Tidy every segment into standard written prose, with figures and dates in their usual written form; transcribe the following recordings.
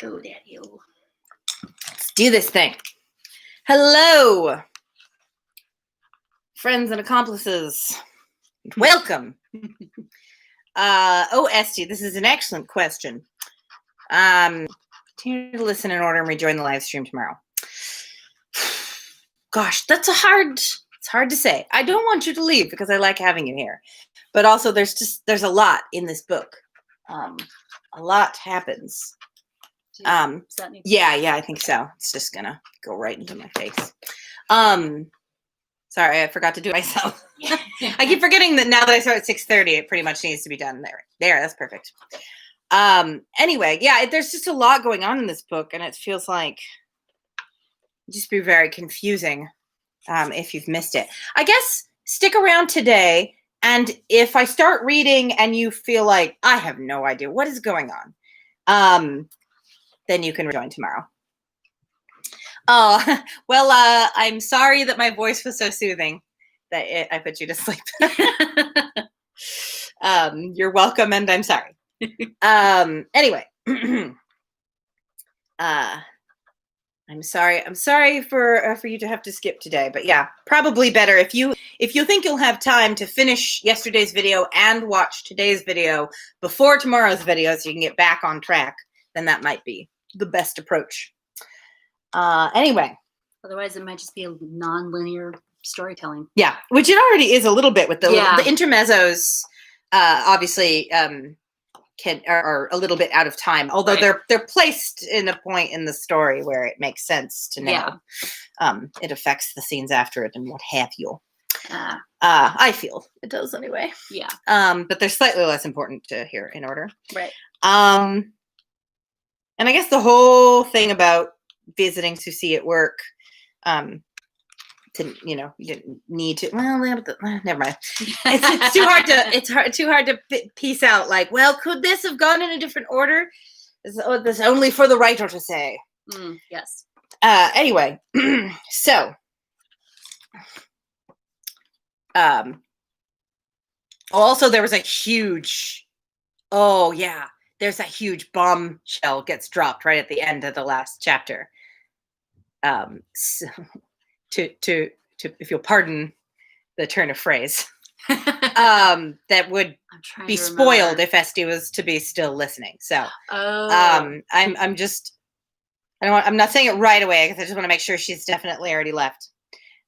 go, Daddy. Let's do this thing. Hello, friends and accomplices. Welcome. Esty, this is an excellent question. Continue to listen in order and rejoin the live stream tomorrow. Gosh, it's hard to say. I don't want you to leave because I like having you here. But also there's a lot in this book. A lot happens. Yeah, I think so. It's just gonna go right into my face. Sorry, I forgot to do it myself. I keep forgetting that now that I start at 6:30, it pretty much needs to be done there. That's perfect. Anyway, yeah, there's just a lot going on in this book, and it feels like just be very confusing if you've missed it. I guess stick around today, and if I start reading and you feel like I have no idea what is going on, then you can rejoin tomorrow. Oh, well, I'm sorry that my voice was so soothing that I put you to sleep. You're welcome, and I'm sorry. Anyway, I'm sorry for you to have to skip today, but yeah, probably better if you think you'll have time to finish yesterday's video and watch today's video before tomorrow's video so you can get back on track, then that might be the best approach. Anyway. Otherwise, it might just be a non-linear storytelling. Yeah, which it already is a little bit with the intermezzos. Obviously, are a little bit out of time, although they're placed in a point in the story where it makes sense to know. It affects the scenes after it and what have you. I feel it does anyway. Yeah. But they're slightly less important to hear in order. Right. And I guess the whole thing about visiting Susie at work, you didn't need to. Well, never mind. It's too hard to piece out. Like, well, could this have gone in a different order? This only for the writer to say. Yes. Anyway, so, also there was a huge. Oh yeah. There's a huge bombshell gets dropped right at the end of the last chapter. So to if you'll pardon the turn of phrase, that would be spoiled if Esty was to be still listening. So, I'm not saying it right away because I just want to make sure she's definitely already left.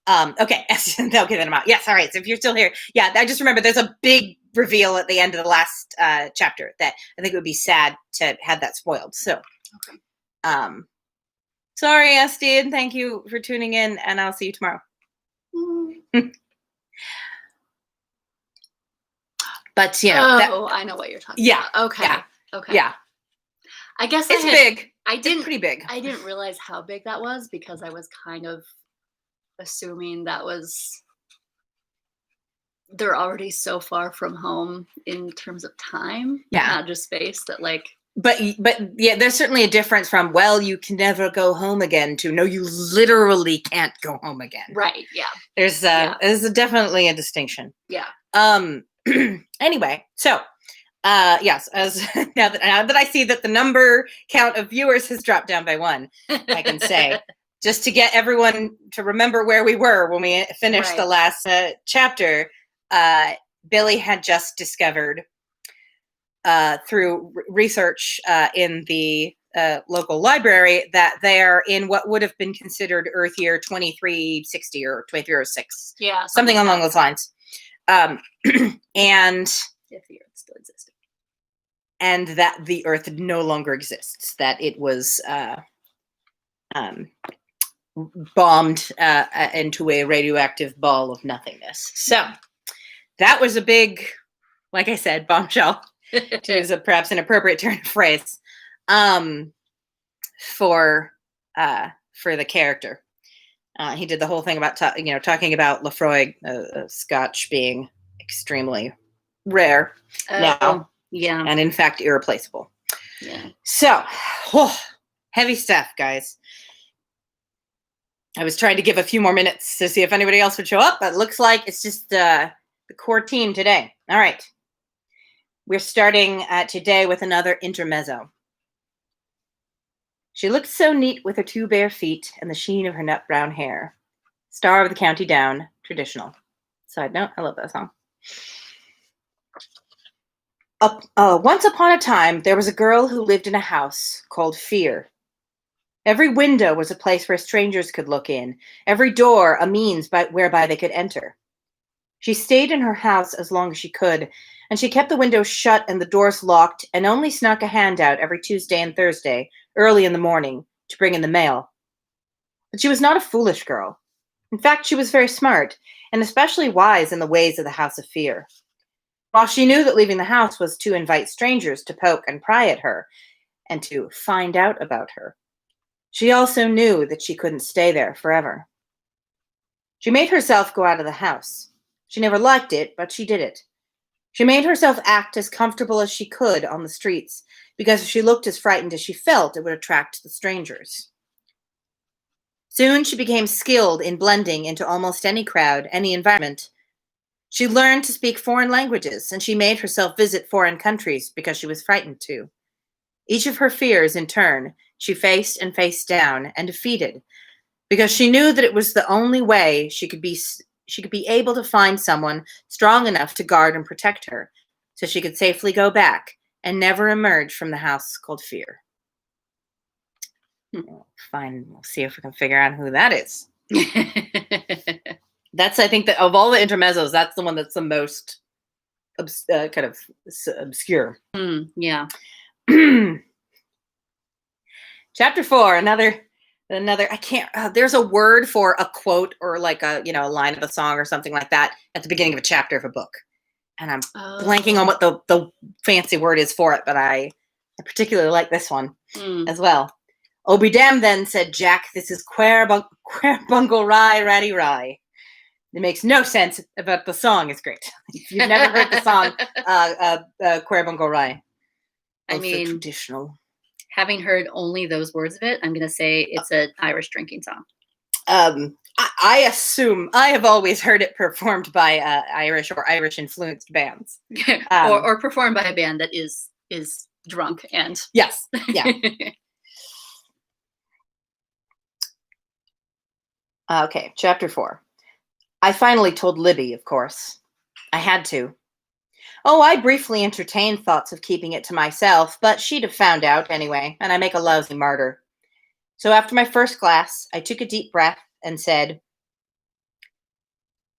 Okay, they'll get them out. Yes, all right. So if you're still here, yeah, I just remember there's a big reveal at the end of the last chapter that I think it would be sad to have that spoiled. So, sorry, Esty, and thank you for tuning in, and I'll see you tomorrow. But I know what you're talking about. Okay. Yeah. Okay. Yeah. I guess it's big. It's pretty big. I didn't realize how big that was because I was kind of assuming they're already so far from home in terms of time, not just space, that like. But yeah, there's certainly a difference from, well, you can never go home again to, no, you literally can't go home again. Right. Yeah. There's definitely a distinction. Yeah. Anyway, so yes, as now that I see that the number count of viewers has dropped down by 1, I can say. Just to get everyone to remember where we were when we finished the last chapter, Billy had just discovered through research in the local library that they're in what would have been considered Earth year 2360 or 2306. Yeah. Something along those lines. And if the Earth still existed. And that the Earth no longer exists, that it was bombed into a radioactive ball of nothingness. So that was a big, like I said, bombshell, to use a perhaps an appropriate turn of phrase, for the character. He did the whole thing about talking about Lefroy Scotch being extremely rare now, and in fact irreplaceable. Yeah. So, heavy stuff, guys. I was trying to give a few more minutes to see if anybody else would show up, but it looks like it's just the core team today. All right. We're starting today with another intermezzo. She looked so neat with her 2 bare feet and the sheen of her nut brown hair. Star of the County Down, traditional. Side note, I love that song. Once upon a time, there was a girl who lived in a house called Fear. Every window was a place where strangers could look in, every door a means whereby they could enter. She stayed in her house as long as she could, and she kept the windows shut and the doors locked and only snuck a hand out every Tuesday and Thursday, early in the morning, to bring in the mail. But she was not a foolish girl. In fact, she was very smart, and especially wise in the ways of the House of Fear. While she knew that leaving the house was to invite strangers to poke and pry at her, and to find out about her, she also knew that she couldn't stay there forever. She made herself go out of the house. She never liked it, but she did it. She made herself act as comfortable as she could on the streets, because if she looked as frightened as she felt, it would attract the strangers. Soon she became skilled in blending into almost any crowd, any environment. She learned to speak foreign languages, and she made herself visit foreign countries because she was frightened to. Each of her fears, in turn, she faced and faced down and defeated, because she knew that it was the only way she could be able to find someone strong enough to guard and protect her, so she could safely go back and never emerge from the house called Fear. Fine, we'll see if we can figure out who that is. That's, I think, that of all the intermezzos, that's the one that's the most kind of obscure. Yeah. Chapter 4, another. I can't. There's a word for a quote or like a line of a song or something like that at the beginning of a chapter of a book, and I'm blanking on what the fancy word is for it. But I particularly like this one as well. "Oh, be damned then," said Jack. "This is quare bungle rye ratty rye." It makes no sense, but the song is great. If you've never heard the song, Quare Bungle Rye. I mean, traditional. Having heard only those words of it, I'm going to say it's an Irish drinking song. I assume I have always heard it performed by Irish or Irish-influenced bands. or performed by a band that is drunk and... Yes, yeah. Okay, chapter 4. I finally told Libby, of course. I had to. Oh, I briefly entertained thoughts of keeping it to myself, but she'd have found out anyway, and I make a lousy martyr. So after my first glass, I took a deep breath and said,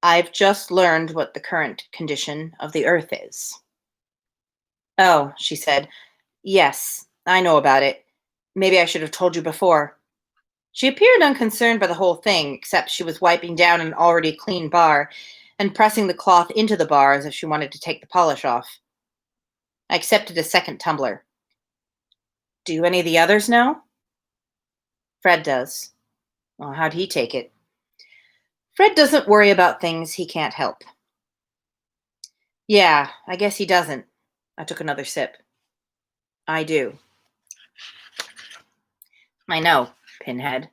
"I've just learned what the current condition of the Earth is." "Oh," she said. "Yes, I know about it. Maybe I should have told you before." She appeared unconcerned by the whole thing, except she was wiping down an already clean bar and pressing the cloth into the bar as if she wanted to take the polish off. I accepted a second tumbler. "Do any of the others know?" "Fred does." "Well, how'd he take it?" "Fred doesn't worry about things he can't help." "Yeah, I guess he doesn't." I took another sip. "I do." "I know, Pinhead."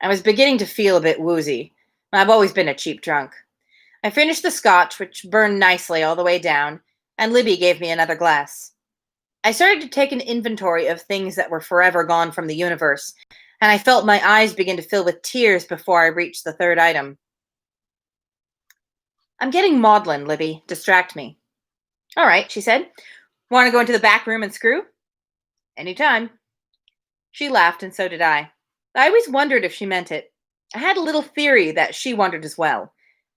I was beginning to feel a bit woozy. I've always been a cheap drunk. I finished the scotch, which burned nicely all the way down, and Libby gave me another glass. I started to take an inventory of things that were forever gone from the universe, and I felt my eyes begin to fill with tears before I reached the third item. "I'm getting maudlin, Libby. Distract me." "All right," she said. "Want to go into the back room and screw?" "Anytime." She laughed, and so did I. I always wondered if she meant it. I had a little theory that she wondered as well.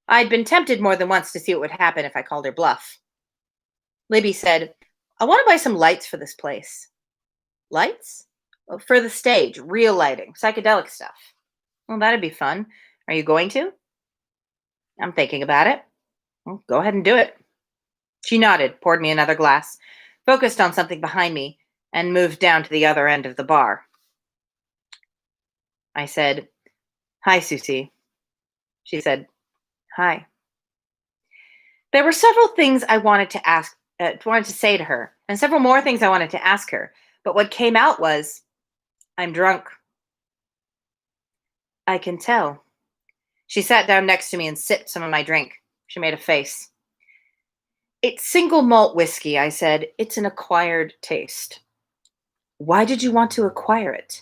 I'd been tempted more than once to see what would happen if I called her bluff. Libby said, "I want to buy some lights for this place." "Lights?" "Well, for the stage, real lighting, psychedelic stuff." "Well, that'd be fun. Are you going to?" "I'm thinking about it." "Well, go ahead and do it." She nodded, poured me another glass, focused on something behind me, and moved down to the other end of the bar. I said, "Hi, Susie." She said, "Hi." There were several things I wanted to say to her, and several more things I wanted to ask her, but what came out was, "I'm drunk." "I can tell." She sat down next to me and sipped some of my drink. She made a face. "It's single malt whiskey," I said. "It's an acquired taste." Why did you want to acquire it?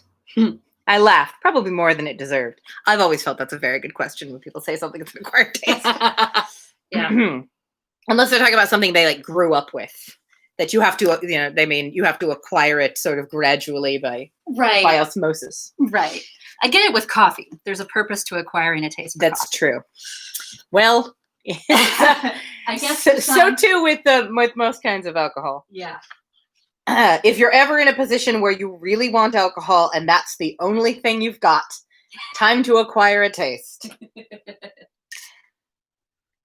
I laughed, probably more than it deserved. I've always felt that's a very good question when people say something that's an acquired taste. Yeah. Unless they're talking about something they like grew up with, that you have to, you have to acquire it sort of gradually by osmosis. Right. I get it with coffee. There's a purpose to acquiring a taste. That's true. Well, I guess so too with most kinds of alcohol. Yeah. If you're ever in a position where you really want alcohol and that's the only thing you've got, time to acquire a taste.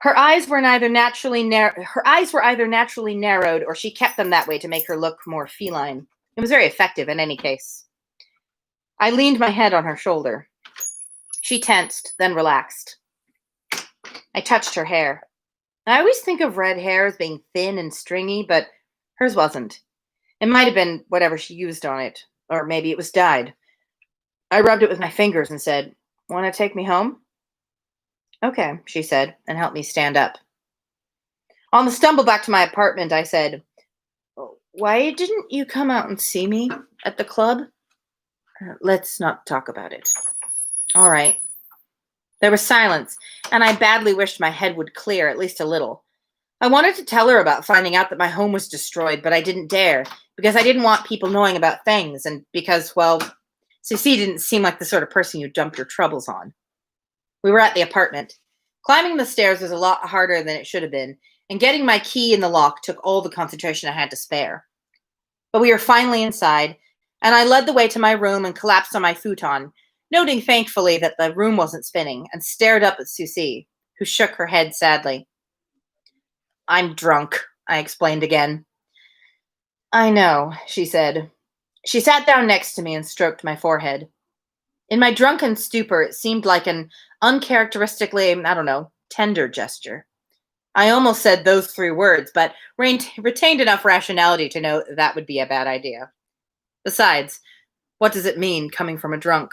Her eyes were either naturally narrowed or she kept them that way to make her look more feline. It was very effective in any case. I leaned my head on her shoulder. She tensed, then relaxed. I touched her hair. I always think of red hair as being thin and stringy, but hers wasn't. It might have been whatever she used on it, or maybe it was dyed. I rubbed it with my fingers and said, "Want to take me home?" "Okay," she said, and helped me stand up. On the stumble back to my apartment, I said, "Why didn't you come out and see me at the club?" "Let's not talk about it." "All right." There was silence, and I badly wished my head would clear at least a little. I wanted to tell her about finding out that my home was destroyed, but I didn't dare, because I didn't want people knowing about things, and because, well, Cece didn't seem like the sort of person you dump your troubles on. We were at the apartment. Climbing the stairs was a lot harder than it should have been, and getting my key in the lock took all the concentration I had to spare. But we were finally inside, and I led the way to my room and collapsed on my futon, noting thankfully that the room wasn't spinning, and stared up at Susie, who shook her head sadly. "I'm drunk," I explained again. "I know," she said. She sat down next to me and stroked my forehead. In my drunken stupor, it seemed like an uncharacteristically, tender gesture. I almost said those 3 words, but retained enough rationality to know that would be a bad idea. Besides, what does it mean coming from a drunk?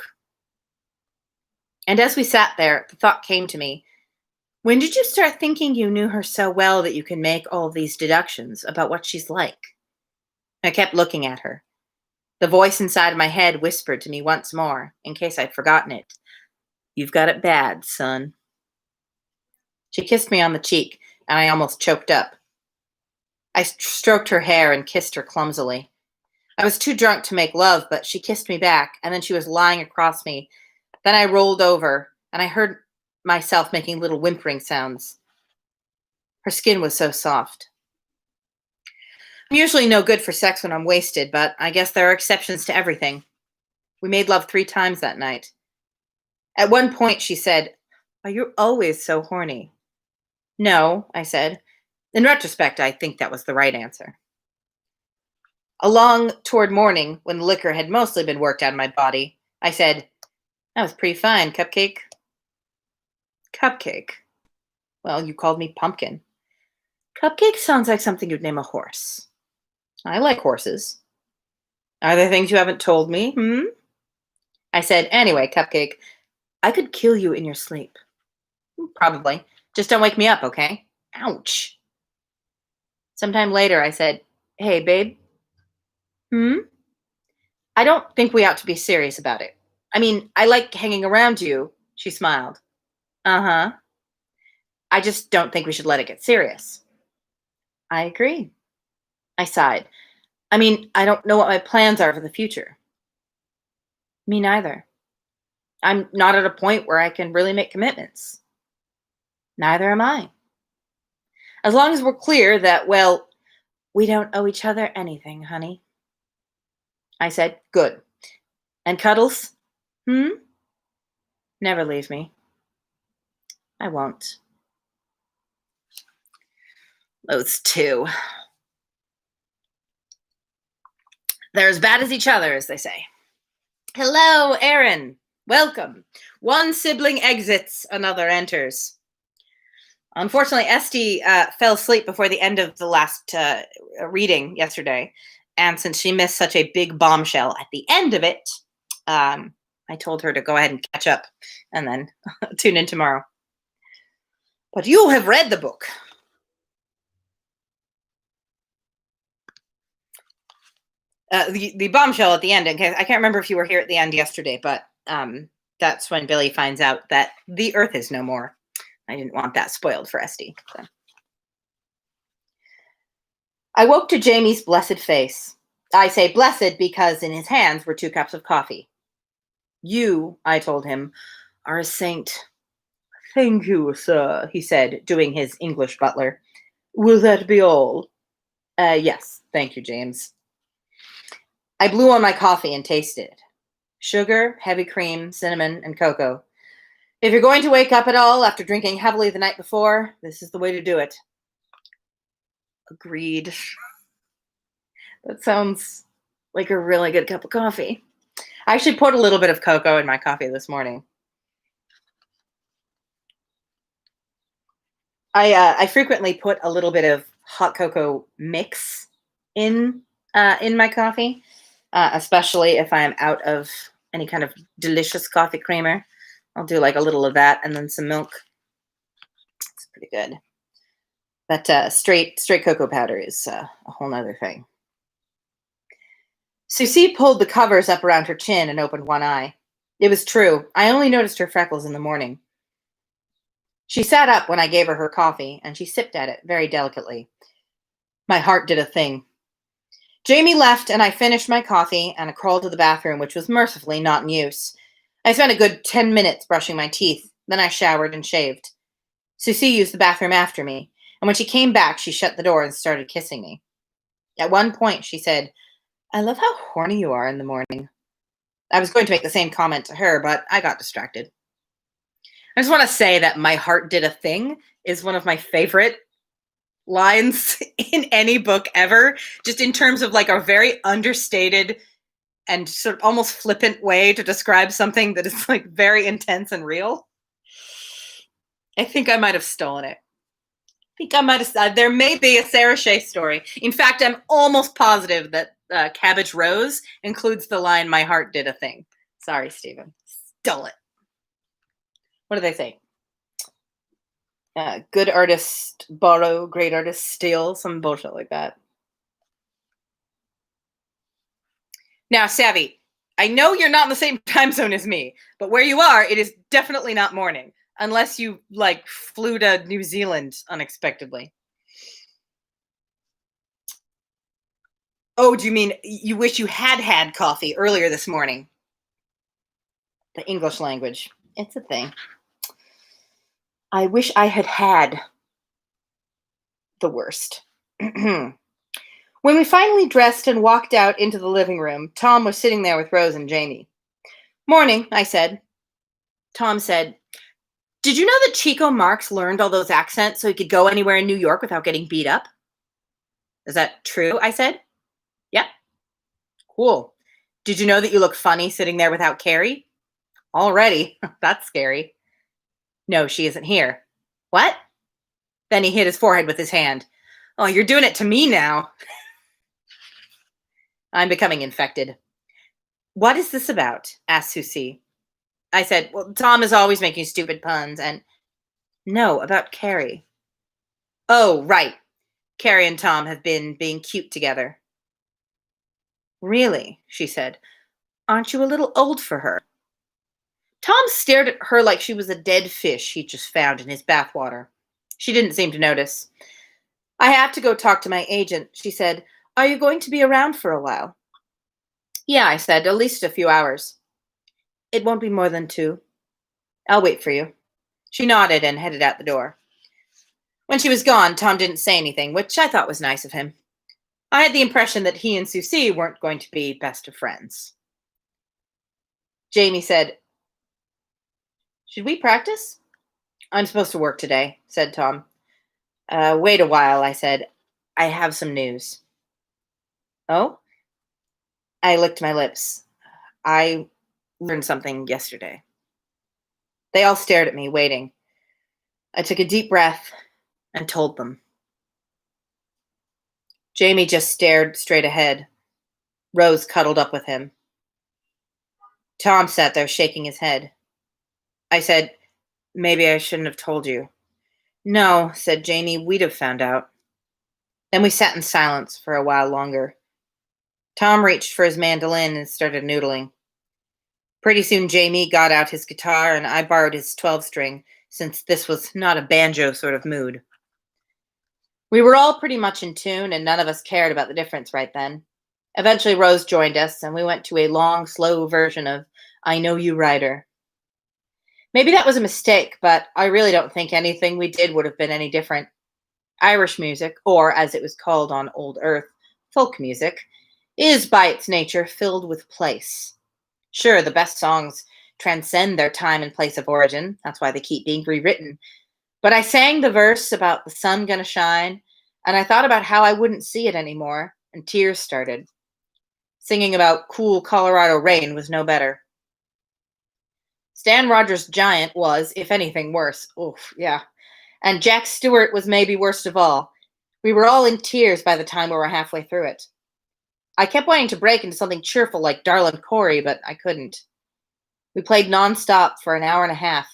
And as we sat there, the thought came to me, when did you start thinking you knew her so well that you can make all these deductions about what she's like? I kept looking at her. The voice inside my head whispered to me once more, in case I'd forgotten it. "You've got it bad, son." She kissed me on the cheek, and I almost choked up. I stroked her hair and kissed her clumsily. I was too drunk to make love, but she kissed me back, and then she was lying across me. Then I rolled over, and I heard myself making little whimpering sounds. Her skin was so soft. I'm usually no good for sex when I'm wasted, but I guess there are exceptions to everything. We made love 3 times that night. At one point, she said, "Are you always so horny?" "No," I said. In retrospect, I think that was the right answer. Along toward morning, when the liquor had mostly been worked out of my body, I said, "That was pretty fine, Cupcake." "Cupcake? Well, you called me Pumpkin." "Cupcake sounds like something you'd name a horse." "I like horses." "Are there things you haven't told me, I said, "Anyway, Cupcake, I could kill you in your sleep." "Probably. Just don't wake me up, okay?" Ouch. Sometime later, I said, "Hey, babe." "I don't think we ought to be serious about it. I mean, I like hanging around you." She smiled. "Uh-huh. I just don't think we should let it get serious." "I agree." I sighed. "I mean, I don't know what my plans are for the future." "Me neither. I'm not at a point where I can really make commitments." "Neither am I. As long as we're clear that, well, we don't owe each other anything, honey." I said, "Good. And cuddles? Never leave me." "I won't." Those 2. They're as bad as each other, as they say. Hello, Aaron. Welcome. One sibling exits, another enters. Unfortunately, Esty fell asleep before the end of the last reading yesterday. And since she missed such a big bombshell at the end of it, I told her to go ahead and catch up and then tune in tomorrow. But you have read the book. the bombshell at the end, okay, I can't remember if you were here at the end yesterday, but that's when Billy finds out that the Earth is no more. I didn't want that spoiled for Esty. So. I woke to Jamie's blessed face. I say blessed because in his hands were 2 cups of coffee. You, I told him, are a saint. Thank you, sir, he said, doing his English butler. Will that be all? Yes, thank you, James. I blew on my coffee and tasted it. Sugar, heavy cream, cinnamon, and cocoa. If you're going to wake up at all after drinking heavily the night before, this is the way to do it. Agreed. That sounds like a really good cup of coffee. I actually put a little bit of cocoa in my coffee this morning. I frequently put a little bit of hot cocoa mix in my coffee, especially if I'm out of any kind of delicious coffee creamer. I'll do like a little of that and then some milk. It's pretty good. But straight cocoa powder is a whole nother thing. Susie pulled the covers up around her chin and opened one eye. It was true. I only noticed her freckles in the morning. She sat up when I gave her coffee, and she sipped at it very delicately. My heart did a thing. Jamie left, and I finished my coffee and I crawled to the bathroom, which was mercifully not in use. I spent a good 10 minutes brushing my teeth. Then I showered and shaved. Susie used the bathroom after me, and when she came back, she shut the door and started kissing me. At one point, she said, I love how horny you are in the morning. I was going to make the same comment to her, but I got distracted. I just want to say that my heart did a thing is one of my favorite lines in any book ever, just in terms of like a very understated and sort of almost flippant way to describe something that is like very intense and real. I think I might have stolen it. There may be a Sarah Shea story. In fact, I'm almost positive that Cabbage Rose includes the line, my heart did a thing. Sorry, Steven. Stole it. What do they say? Good artist borrow, great artist steal, some bullshit like that. Now, Savvy, I know you're not in the same time zone as me, but where you are, it is definitely not morning, unless you, like, flew to New Zealand unexpectedly. Oh, do you mean you wish you had coffee earlier this morning? The English language. It's a thing. I wish I had the worst. When we finally dressed and walked out into the living room, Tom was sitting there with Rose and Jamie. Morning, I said. Tom said, did you know that Chico Marx learned all those accents so he could go anywhere in New York without getting beat up? Is that true? I said. Yep. Cool. Did you know that you look funny sitting there without Carrie? Already. That's scary. No, she isn't here. What? Then he hit his forehead with his hand. Oh, you're doing it to me now. I'm becoming infected. What is this about? Asked Susie. I said, well, Tom is always making stupid puns and... No, about Carrie. Oh, right. Carrie and Tom have been being cute together. Really? She said. Aren't you a little old for her? Tom stared at her like she was a dead fish he'd just found in his bathwater. She didn't seem to notice. I have to go talk to my agent, she said. Are you going to be around for a while? Yeah, I said, at least a few hours. It won't be more than 2. I'll wait for you. She nodded and headed out the door. When she was gone, Tom didn't say anything, which I thought was nice of him. I had the impression that he and Susie weren't going to be best of friends. Jamie said, should we practice? I'm supposed to work today, said Tom. Wait a while, I said. I have some news. Oh? I licked my lips. I learned something yesterday. They all stared at me, waiting. I took a deep breath and told them. Jamie just stared straight ahead. Rose cuddled up with him. Tom sat there shaking his head. I said, maybe I shouldn't have told you. No, said Jamie, we'd have found out. Then we sat in silence for a while longer. Tom reached for his mandolin and started noodling. Pretty soon Jamie got out his guitar and I borrowed his 12-string, since this was not a banjo sort of mood. We were all pretty much in tune, and none of us cared about the difference right then. Eventually Rose joined us, and we went to a long, slow version of I Know You Rider. Maybe that was a mistake, but I really don't think anything we did would have been any different. Irish music, or as it was called on Old Earth, folk music, is by its nature filled with place. Sure, the best songs transcend their time and place of origin. That's why they keep being rewritten. But I sang the verse about the sun gonna shine, and I thought about how I wouldn't see it anymore, and tears started. Singing about cool Colorado rain was no better. Stan Rogers' Giant was, if anything, worse. Oof, yeah. And Jack Stewart was maybe worst of all. We were all in tears by the time we were halfway through it. I kept wanting to break into something cheerful like Darlin' Corey, but I couldn't. We played nonstop for an hour and a half,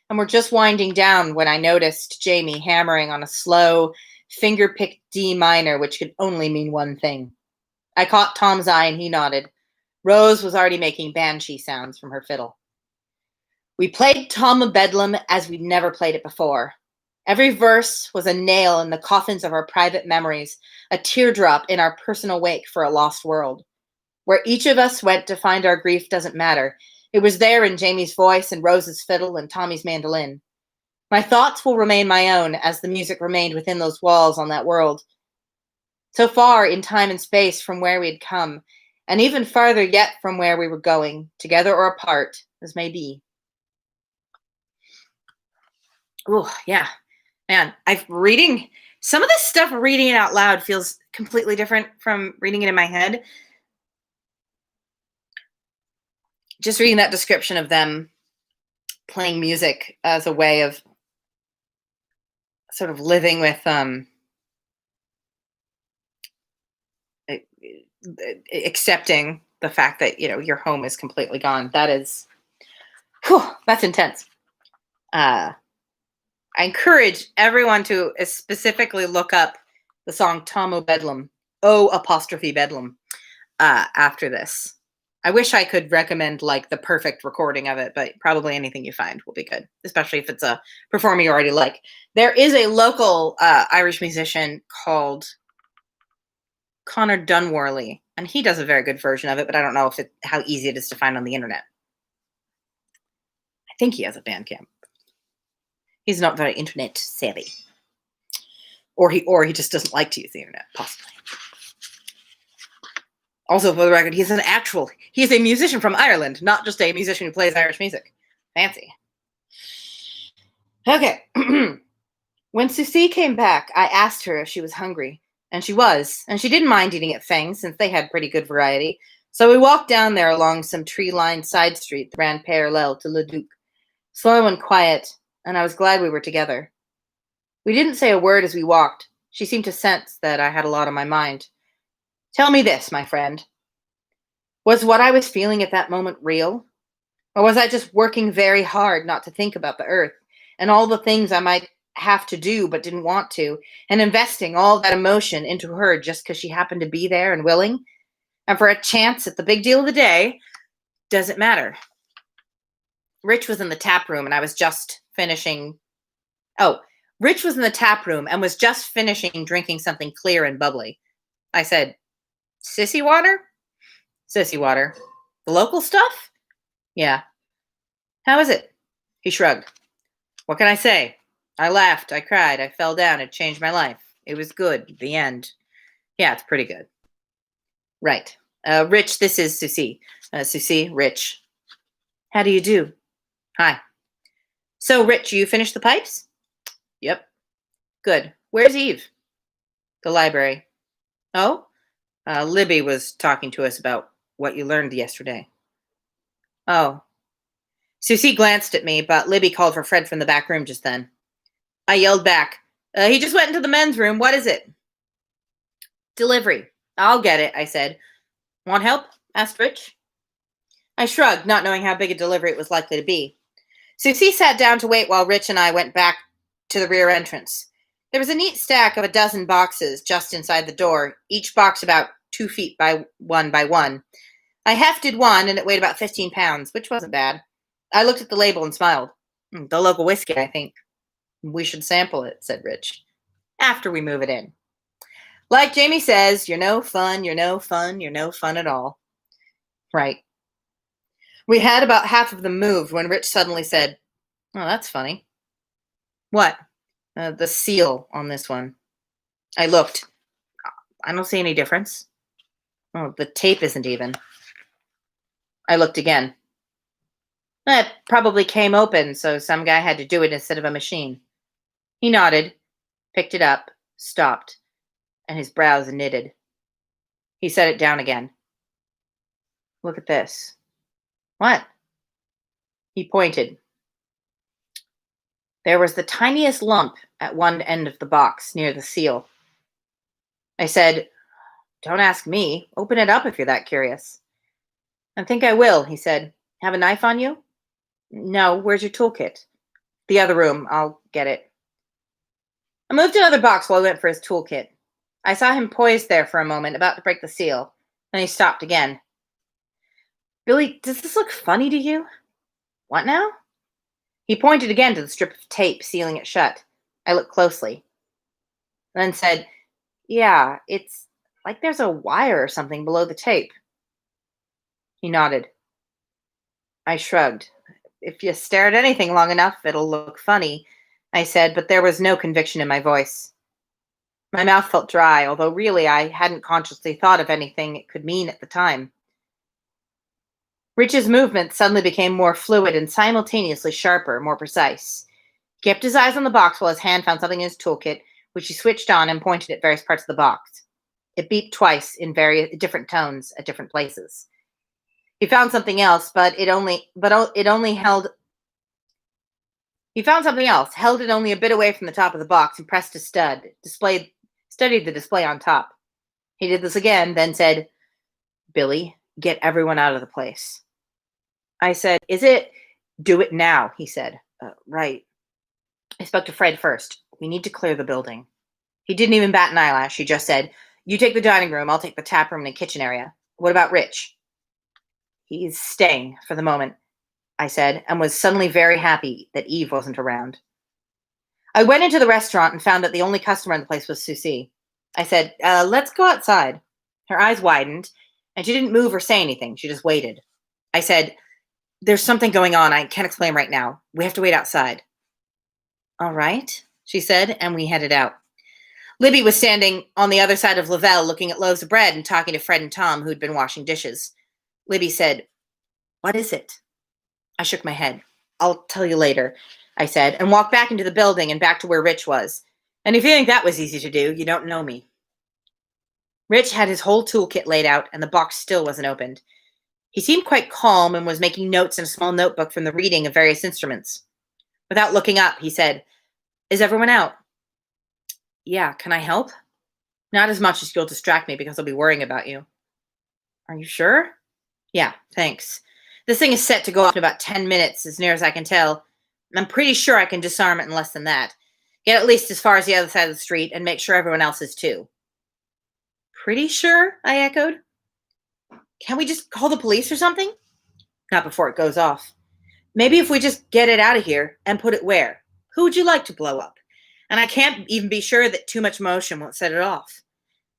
and were just winding down when I noticed Jamie hammering on a slow, finger-picked D minor, which could only mean one thing. I caught Tom's eye, and he nodded. Rose was already making banshee sounds from her fiddle. We played Tom of Bedlam as we'd never played it before. Every verse was a nail in the coffins of our private memories, a teardrop in our personal wake for a lost world. Where each of us went to find our grief doesn't matter. It was there in Jamie's voice and Rose's fiddle and Tommy's mandolin. My thoughts will remain my own as the music remained within those walls on that world. So far in time and space from where we had come, and even farther yet from where we were going, together or apart, as may be. Oh, yeah. Man, reading some of this stuff, reading it out loud feels completely different from reading it in my head. Just reading that description of them playing music as a way of sort of living with accepting the fact that, your home is completely gone. That's intense. I encourage everyone to specifically look up the song Tom O' Bedlam, O''Bedlam, after this. I wish I could recommend the perfect recording of it, but probably anything you find will be good, especially if it's a performer you already like. There is a local Irish musician called Conor Dunworley, and he does a very good version of it, but I don't know how easy it is to find on the internet. I think he has a Bandcamp. He's not very internet savvy. Or he just doesn't like to use the internet, possibly. Also, for the record, he's a musician from Ireland, not just a musician who plays Irish music. Fancy. Okay. When Susie came back, I asked her if she was hungry, and she was, and she didn't mind eating at Feng's since they had pretty good variety. So we walked down there along some tree-lined side street that ran parallel to Le Duc, slow and quiet, and I was glad we were together. We didn't say a word as we walked. She seemed to sense that I had a lot on my mind. Tell me this, my friend. Was what I was feeling at that moment real? Or was I just working very hard not to think about the earth and all the things I might have to do but didn't want to, and investing all that emotion into her just because she happened to be there and willing? And for a chance at the big deal of the day, does it matter? Rich was in the tap room and was just finishing drinking something clear and bubbly. I said, Sissy water? Sissy water. The local stuff? Yeah. How is it? He shrugged. What can I say? I laughed, I cried, I fell down, it changed my life. It was good, the end. Yeah, it's pretty good. Right. Rich, this is Susie. Susie, Rich. How do you do? Hi. So, Rich, you finished the pipes? Yep. Good. Where's Eve? The library. Oh? Libby was talking to us about what you learned yesterday. Oh. Susie glanced at me, but Libby called for Fred from the back room just then. I yelled back, he just went into the men's room. What is it? Delivery. I'll get it, I said. Want help? Asked Rich. I shrugged, not knowing how big a delivery it was likely to be. Susie sat down to wait while Rich and I went back to the rear entrance. There was a neat stack of 12 boxes just inside the door, each box about 2 feet by 1 by 1. I hefted one, and it weighed about 15 pounds, which wasn't bad. I looked at the label and smiled. The local whiskey, I think. We should sample it, said Rich, after we move it in. Like Jamie says, you're no fun, you're no fun, you're no fun at all. Right. We had about half of them moved when Rich suddenly said, oh, that's funny. What? The seal on this one. I looked. I don't see any difference. Oh, the tape isn't even. I looked again. It probably came open, so some guy had to do it instead of a machine. He nodded, picked it up, stopped, and his brows knitted. He set it down again. Look at this. What? He pointed. There was the tiniest lump at one end of the box near the seal. I said, don't ask me. Open it up if you're that curious. I think I will, he said. Have a knife on you? No, where's your toolkit? The other room. I'll get it. I moved another box while I went for his toolkit. I saw him poised there for a moment, about to break the seal. Then he stopped again. Billy, does this look funny to you? What now? He pointed again to the strip of tape sealing it shut. I looked closely. Then said, yeah, it's like there's a wire or something below the tape. He nodded. I shrugged. If you stare at anything long enough, it'll look funny, I said, but there was no conviction in my voice. My mouth felt dry, although really I hadn't consciously thought of anything it could mean at the time. Rich's movements suddenly became more fluid and simultaneously sharper, more precise. He kept his eyes on the box while his hand found something in his toolkit, which he switched on and pointed at various parts of the box. It beeped twice in various different tones at different places. He found something else, held it only a bit away from the top of the box and pressed a stud, studied the display on top. He did this again, then said, Billy, get everyone out of the place. I said, is it? Do it now, he said. Right. I spoke to Fred first. We need to clear the building. He didn't even bat an eyelash. He just said, you take the dining room, I'll take the tap room and kitchen area. What about Rich? He's staying for the moment, I said, and was suddenly very happy that Eve wasn't around. I went into the restaurant and found that the only customer in the place was Susie. I said, let's go outside. Her eyes widened, and she didn't move or say anything. She just waited. I said, there's something going on. I can't explain right now. We have to wait outside. All right, she said, and we headed out. Libby was standing on the other side of Lavelle looking at loaves of bread and talking to Fred and Tom, who'd been washing dishes. Libby said, what is it? I shook my head. I'll tell you later, I said, and walked back into the building and back to where Rich was. And if you think that was easy to do, you don't know me. Rich had his whole toolkit laid out, and the box still wasn't opened. He seemed quite calm and was making notes in a small notebook from the reading of various instruments. Without looking up, he said, is everyone out? Yeah, can I help? Not as much as you'll distract me because I'll be worrying about you. Are you sure? Yeah, thanks. This thing is set to go off in about 10 minutes, as near as I can tell. I'm pretty sure I can disarm it in less than that. Get at least as far as the other side of the street and make sure everyone else is too. Pretty sure? I echoed. Can't we just call the police or something? Not before it goes off. Maybe if we just get it out of here and put it where? Who would you like to blow up? And I can't even be sure that too much motion won't set it off.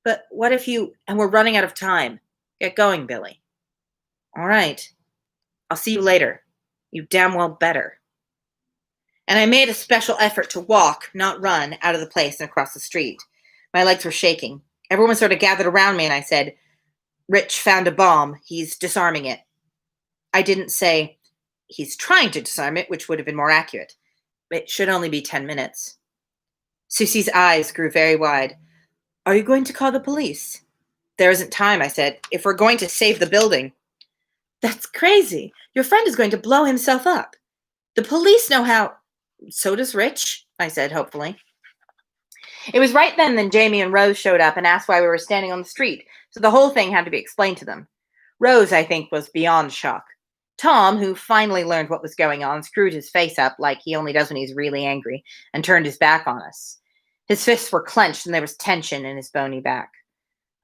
But what if and we're running out of time. Get going, Billy. All right. I'll see you later. You damn well better. And I made a special effort to walk, not run, out of the place and across the street. My legs were shaking. Everyone sort of gathered around me and I said, Rich found a bomb. He's disarming it. I didn't say, he's trying to disarm it, which would have been more accurate. It should only be 10 minutes. Susie's eyes grew very wide. Are you going to call the police? There isn't time, I said, if we're going to save the building. That's crazy. Your friend is going to blow himself up. The police know how. So does Rich, I said hopefully. It was right then that Jamie and Rose showed up and asked why we were standing on the street, so the whole thing had to be explained to them. Rose, I think, was beyond shock. Tom, who finally learned what was going on, screwed his face up like he only does when he's really angry and turned his back on us. His fists were clenched and there was tension in his bony back.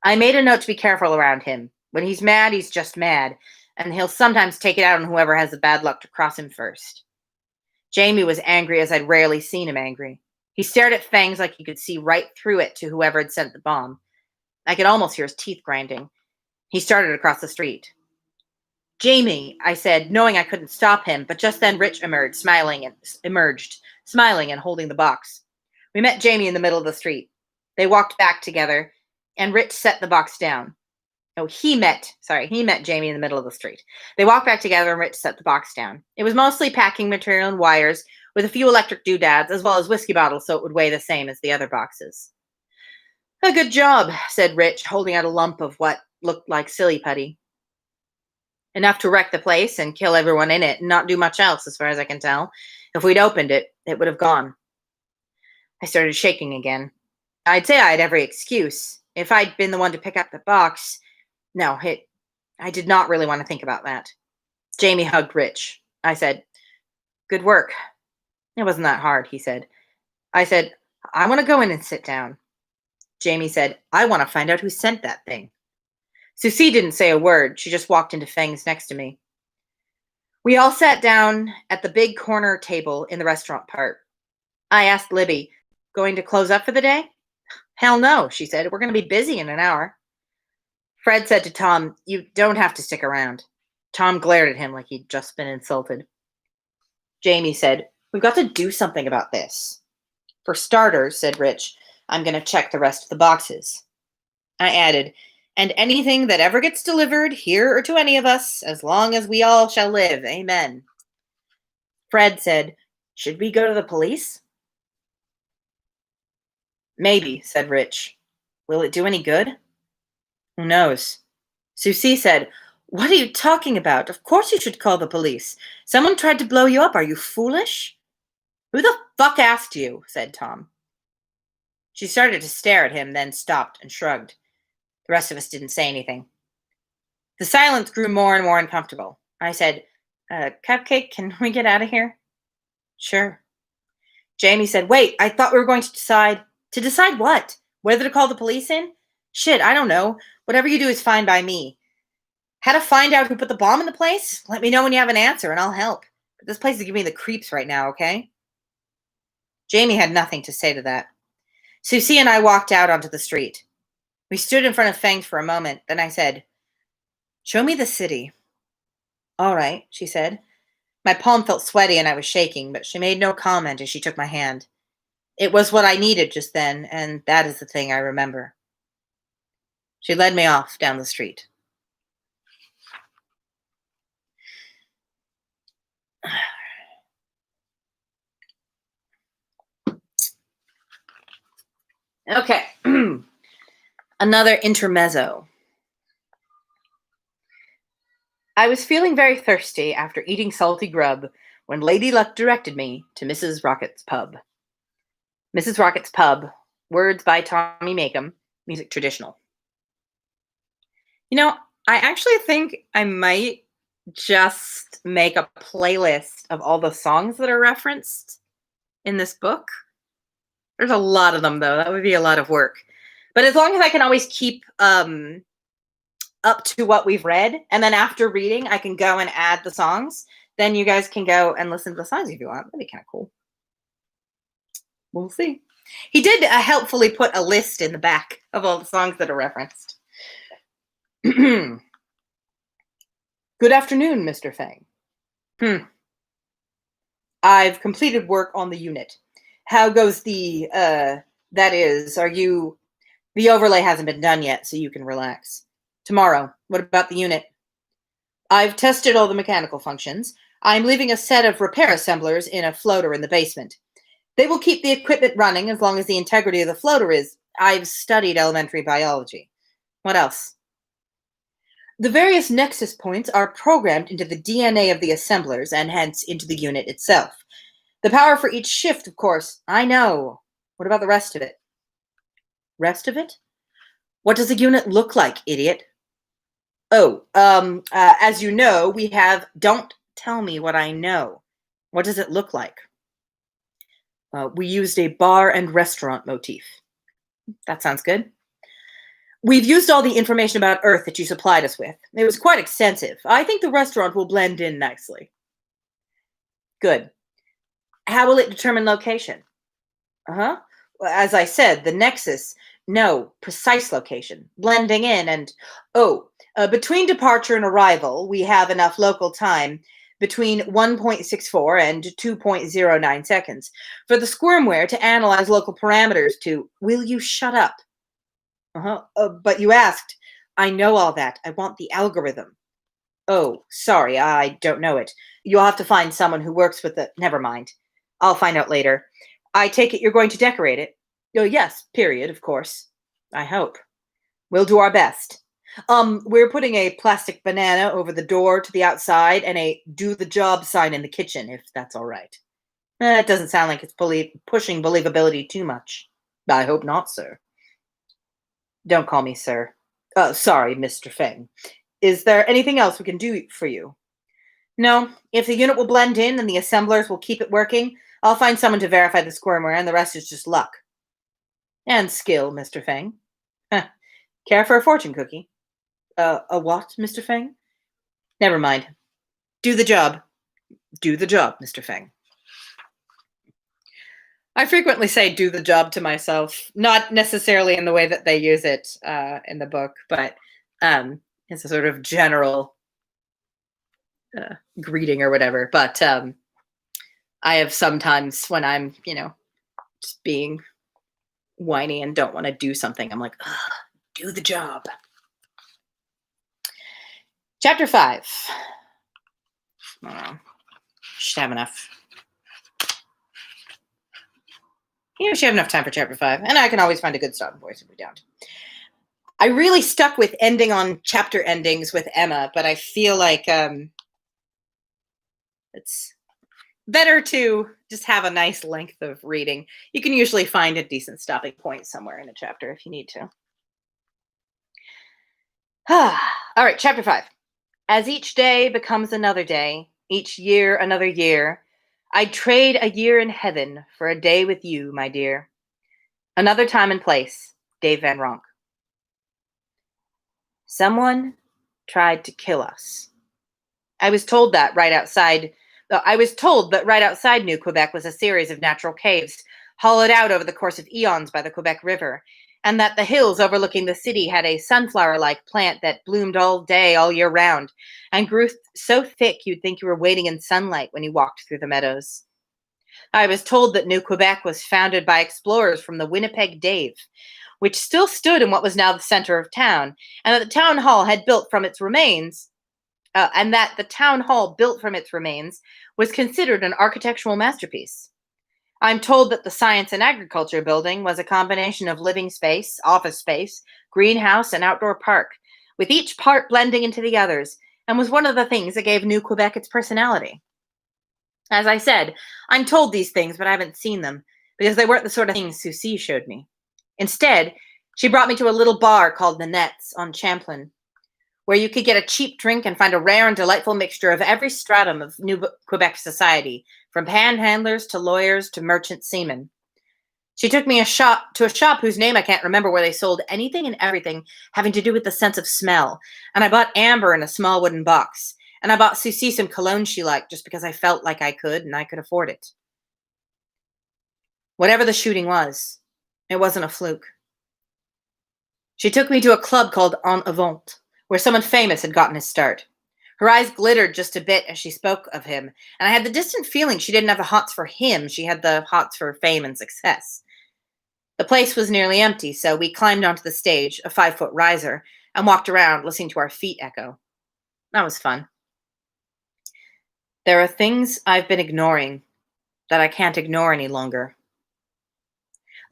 I made a note to be careful around him. When he's mad, he's just mad, and he'll sometimes take it out on whoever has the bad luck to cross him first. Jamie was angry as I'd rarely seen him angry. He stared at Fangs like he could see right through it to whoever had sent the bomb. I could almost hear his teeth grinding. He started across the street. Jamie, I said, knowing I couldn't stop him, but just then Rich emerged, smiling and holding the box. We met Jamie in the middle of the street. They walked back together, and Rich set the box down. Oh, he met Jamie in the middle of the street. They walked back together, and Rich set the box down. It was mostly packing material and wires, with a few electric doodads, as well as whiskey bottles so it would weigh the same as the other boxes. A good job, said Rich, holding out a lump of what looked like silly putty. Enough to wreck the place and kill everyone in it and not do much else, as far as I can tell. If we'd opened it, it would have gone. I started shaking again. I'd say I had every excuse. If I'd been the one to pick up the box... I did not really want to think about that. Jamie hugged Rich. I said, good work. It wasn't that hard, he said. I said, I want to go in and sit down. Jamie said, I want to find out who sent that thing. Susie didn't say a word. She just walked into Feng's next to me. We all sat down at the big corner table in the restaurant part. I asked Libby, going to close up for the day? Hell no, she said. We're going to be busy in an hour. Fred said to Tom, you don't have to stick around. Tom glared at him like he'd just been insulted. Jamie said, we've got to do something about this. For starters, said Rich, I'm going to check the rest of the boxes. I added, and anything that ever gets delivered, here or to any of us, as long as we all shall live, amen. Fred said, should we go to the police? Maybe, said Rich. Will it do any good? Who knows? Susie said, what are you talking about? Of course you should call the police. Someone tried to blow you up. Are you foolish? Who the fuck asked you? Said Tom. She started to stare at him, then stopped and shrugged. The rest of us didn't say anything. The silence grew more and more uncomfortable. I said, Cupcake, can we get out of here? Sure. Jamie said, wait, I thought we were going to decide. To decide what? Whether to call the police in? Shit, I don't know. Whatever you do is fine by me. How to find out who put the bomb in the place? Let me know when you have an answer and I'll help. But this place is giving me the creeps right now, okay? Jamie had nothing to say to that. Susie and I walked out onto the street. We stood in front of Feng for a moment. Then I said, show me the city. All right, she said. My palm felt sweaty and I was shaking, but she made no comment as she took my hand. It was what I needed just then, and that is the thing I remember. She led me off down the street. Okay. Another intermezzo. I was feeling very thirsty after eating salty grub when Lady Luck directed me to Mrs. Rocket's pub. Mrs. Rocket's pub, words by Tommy Makem, music traditional. You know, I actually think I might just make a playlist of all the songs that are referenced in this book. There's a lot of them, though. That would be a lot of work. But as long as I can always keep up to what we've read, and then after reading, I can go and add the songs, then you guys can go and listen to the songs if you want. That'd be kind of cool. We'll see. He did helpfully put a list in the back of all the songs that are referenced. Good afternoon, Mr. Feng. I've completed work on the unit. How goes the, that is, the overlay hasn't been done yet, so you can relax. Tomorrow, what about the unit? I've tested all the mechanical functions. I'm leaving a set of repair assemblers in a floater in the basement. They will keep the equipment running as long as the integrity of the floater is. I've studied elementary biology. What else? The various nexus points are programmed into the DNA of the assemblers and hence into the unit itself. The power for each shift, of course. I know. What about the rest of it? Rest of it? What does the unit look like, idiot? Oh, as you know, we have... Don't tell me what I know. What does it look like? We used a bar and restaurant motif. That sounds good. We've used all the information about Earth that you supplied us with. It was quite extensive. I think the restaurant will blend in nicely. Good. How will it determine location? Uh-huh. Well, as I said, the nexus, no, precise location, blending in and, between departure and arrival, we have enough local time between 1.64 and 2.09 seconds for the squirmware to analyze local parameters to, will you shut up? But you asked. I know all that. I want the algorithm. Oh, sorry, I don't know it. You'll have to find someone who works with the. Never mind. I'll find out later. I take it you're going to decorate it. Oh, yes, period, of course. I hope. We'll do our best. We're putting a plastic banana over the door to the outside and a do the job sign in the kitchen, if that's all right. It doesn't sound like it's pushing believability too much. I hope not, sir. Don't call me sir. Sorry, Mr. Feng. Is there anything else we can do for you? No. If the unit will blend in and the assemblers will keep it working, I'll find someone to verify the squirmware, and the rest is just luck. And skill, Mr. Feng. Care for a fortune cookie? A what, Mr. Feng? Never mind. Do the job. Do the job, Mr. Feng. I frequently say do the job to myself, not necessarily in the way that they use it in the book, but it's a sort of general greeting or whatever. But I have sometimes when I'm, just being whiny and don't want to do something, I'm like, do the job. Chapter 5. Should have enough. We should have enough time for chapter 5, and I can always find a good starting voice if we don't. I really stuck with ending on chapter endings with Emma, but I feel like it's better to just have a nice length of reading. You can usually find a decent stopping point somewhere in a chapter if you need to. All right, chapter 5. As each day becomes another day, each year another year, I'd trade a year in heaven for a day with you, my dear. Another time and place, Dave Van Ronk. Someone tried to kill us. I was told that right outside New Quebec was a series of natural caves, hollowed out over the course of eons by the Quebec River, and that the hills overlooking the city had a sunflower-like plant that bloomed all day, all year round, and grew so thick you'd think you were wading in sunlight when you walked through the meadows. I was told that New Quebec was founded by explorers from the Winnipeg Dave, which still stood in what was now the center of town, and that the town hall built from its remains was considered an architectural masterpiece. I'm told that the Science and Agriculture building was a combination of living space, office space, greenhouse, and outdoor park, with each part blending into the others, and was one of the things that gave New Quebec its personality. As I said, I'm told these things, but I haven't seen them, because they weren't the sort of things Susie showed me. Instead, she brought me to a little bar called the Nets on Champlain, where you could get a cheap drink and find a rare and delightful mixture of every stratum of New Quebec society, from panhandlers to lawyers to merchant seamen. She took me to a shop whose name I can't remember, where they sold anything and everything having to do with the sense of smell, and I bought amber in a small wooden box, and I bought Susie some cologne she liked just because I felt like I could and I could afford it. Whatever the shooting was, it wasn't a fluke. She took me to a club called En Avant, where someone famous had gotten his start. Her eyes glittered just a bit as she spoke of him, and I had the distant feeling she didn't have the hots for him, she had the hots for fame and success. The place was nearly empty, so we climbed onto the stage, a 5-foot riser, and walked around, listening to our feet echo. That was fun. There are things I've been ignoring that I can't ignore any longer.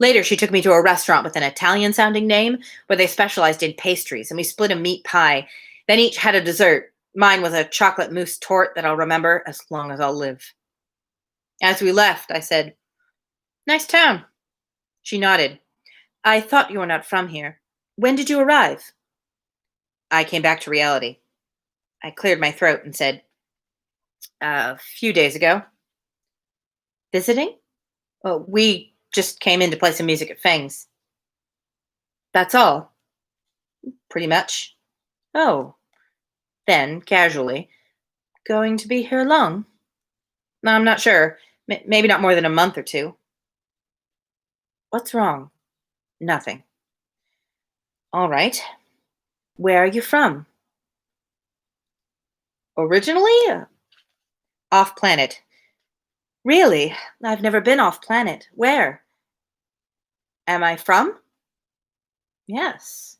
Later, she took me to a restaurant with an Italian-sounding name where they specialized in pastries, and we split a meat pie. Then each had a dessert. Mine was a chocolate mousse torte that I'll remember as long as I'll live. As we left, I said, "Nice town." She nodded. "I thought you were not from here. When did you arrive?" I came back to reality. I cleared my throat and said, "A few days ago." "Visiting?" "Oh, we just came in to play some music at Feng's." "That's all?" Pretty much. Oh, then, casually, going to be here long? No, I'm not sure. Maybe not more than a month or two. What's wrong? Nothing. All right. Where are you from? Originally? Off planet. Really? I've never been off planet. Where? Am I from? Yes.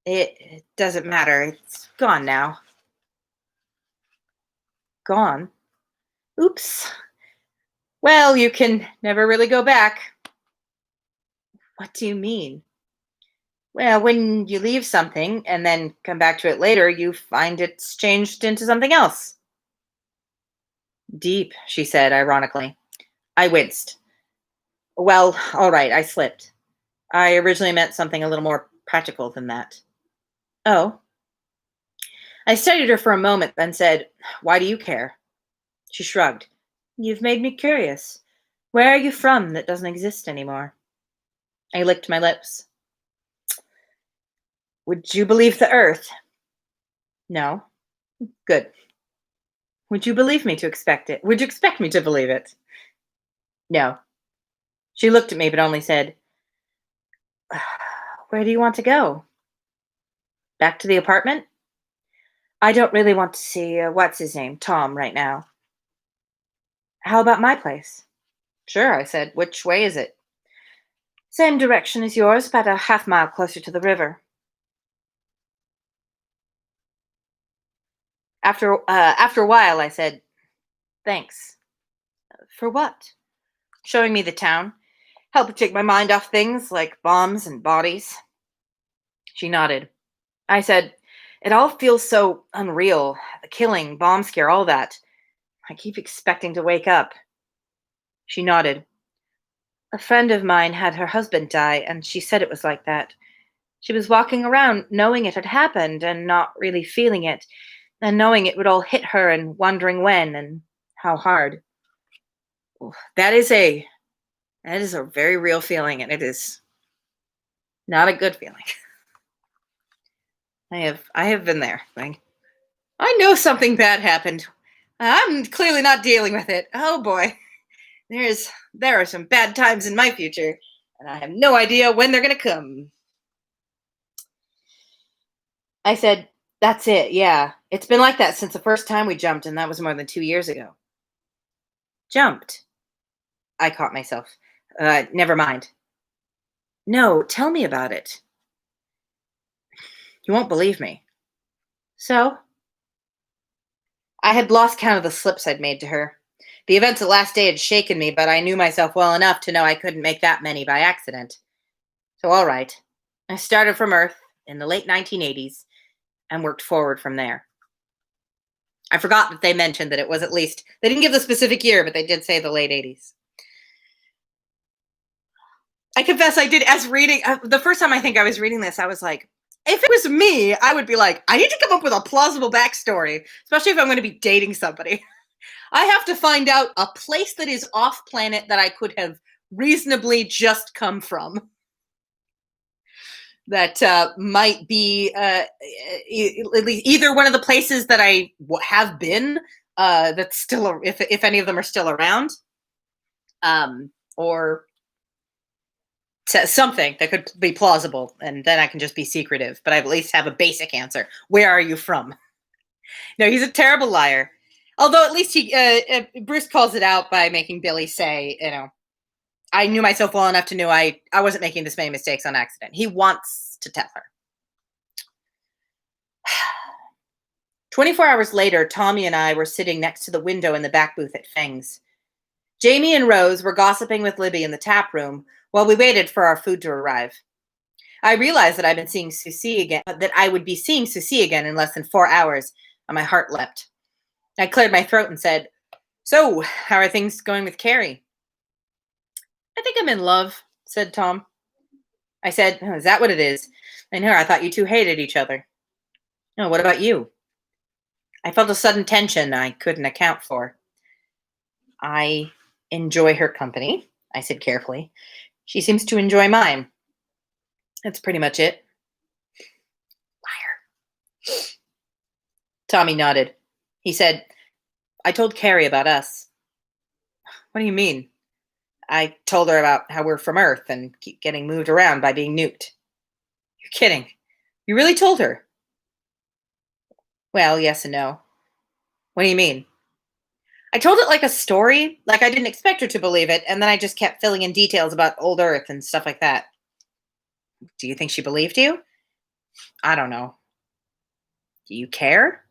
It doesn't matter. It's gone now. Gone? Oops. Well, you can never really go back. What do you mean? Well, when you leave something and then come back to it later, you find it's changed into something else. Deep, she said, ironically. I winced. Well, all right, I slipped. I originally meant something a little more practical than that. Oh. I studied her for a moment, then said, Why do you care? She shrugged. You've made me curious. Where are you from that doesn't exist anymore? I licked my lips. Would you believe the Earth? No. Good. Would you believe me to expect it? Would you expect me to believe it? No. She looked at me, but only said, Where do you want to go? Back to the apartment? I don't really want to see, what's his name, Tom, right now. How about my place? Sure, I said. Which way is it? Same direction as yours, about a half-mile closer to the river. After a while, I said, Thanks. For what? Showing me the town. Help take my mind off things like bombs and bodies. She nodded. I said, It all feels so unreal. The killing, bomb scare, all that. I keep expecting to wake up. She nodded. A friend of mine had her husband die, and she said it was like that. She was walking around knowing it had happened and not really feeling it, and knowing it would all hit her and wondering when and how hard. That is a very real feeling, and it is not a good feeling. I have been there. I know something bad happened. I'm clearly not dealing with it. Oh boy. There are some bad times in my future, and I have no idea when they're going to come. I said, That's it, yeah. It's been like that since the first time we jumped, and that was more than 2 years ago. Jumped? I caught myself. Never mind. No, tell me about it. You won't believe me. So? I had lost count of the slips I'd made to her. The events of last day had shaken me, but I knew myself well enough to know I couldn't make that many by accident. So all right. I started from Earth in the late 1980s and worked forward from there. I forgot that they mentioned that it was at least, they didn't give the specific year, but they did say the late 80s. I confess I did, as reading, the first time I think I was reading this, I was like, if it was me, I would be like, I need to come up with a plausible backstory, especially if I'm going to be dating somebody. I have to find out a place that is off planet that I could have reasonably just come from. That might be at least either one of the places that I have been that's still, if any of them are still around, or something that could be plausible, and then I can just be secretive, but I at least have a basic answer. Where are you from? No, he's a terrible liar. Although at least Bruce calls it out by making Billy say, I knew myself well enough to know I wasn't making this many mistakes on accident. He wants to tell her. 24 hours later, Tommy and I were sitting next to the window in the back booth at Feng's. Jamie and Rose were gossiping with Libby in the tap room while we waited for our food to arrive. I realized that I would be seeing Susie again in less than 4 hours, and my heart leapt. I cleared my throat and said, So, how are things going with Carrie? I think I'm in love, said Tom. I said, Is that what it is? I know, I thought you two hated each other. No, what about you? I felt a sudden tension I couldn't account for. I enjoy her company, I said carefully. She seems to enjoy mine. That's pretty much it. Tommy nodded. He said, I told Carrie about us. What do you mean? I told her about how we're from Earth and keep getting moved around by being nuked. You're kidding. You really told her? Well, yes and no. What do you mean? I told it like a story, like I didn't expect her to believe it, and then I just kept filling in details about old Earth and stuff like that. Do you think she believed you? I don't know. Do you care?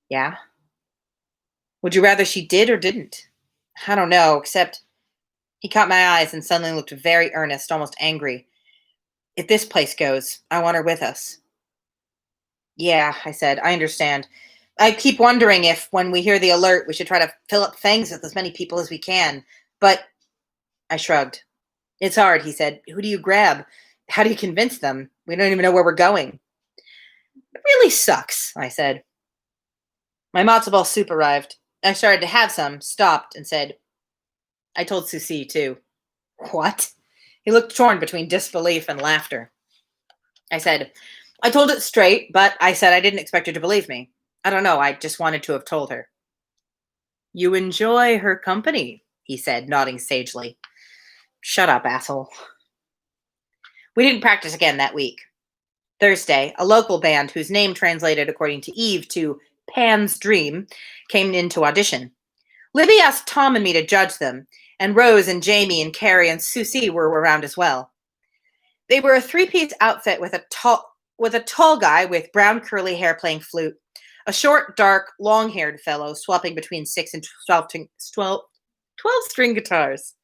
Yeah. Would you rather she did or didn't? I don't know, except he caught my eyes and suddenly looked very earnest, almost angry. If this place goes, I want her with us. Yeah, I said, I understand. I keep wondering if, when we hear the alert, we should try to fill up Feng's with as many people as we can. But I shrugged. It's hard, he said. Who do you grab? How do you convince them? We don't even know where we're going. It really sucks, I said. My matzo ball soup arrived. I started to have some, stopped, and said, I told Susie, too. What? He looked torn between disbelief and laughter. I said, I told it straight, but I said I didn't expect her to believe me. I don't know, I just wanted to have told her. You enjoy her company, he said, nodding sagely. Shut up, asshole. We didn't practice again that week. Thursday, a local band whose name translated according to Eve to Pan's Dream came in to audition. Libby asked Tom and me to judge them, and Rose and Jamie and Carrie and Susie were around as well. They were a three-piece outfit with a tall guy with brown curly hair playing flute, a short, dark, long-haired fellow swapping between 6 and 12 string guitars,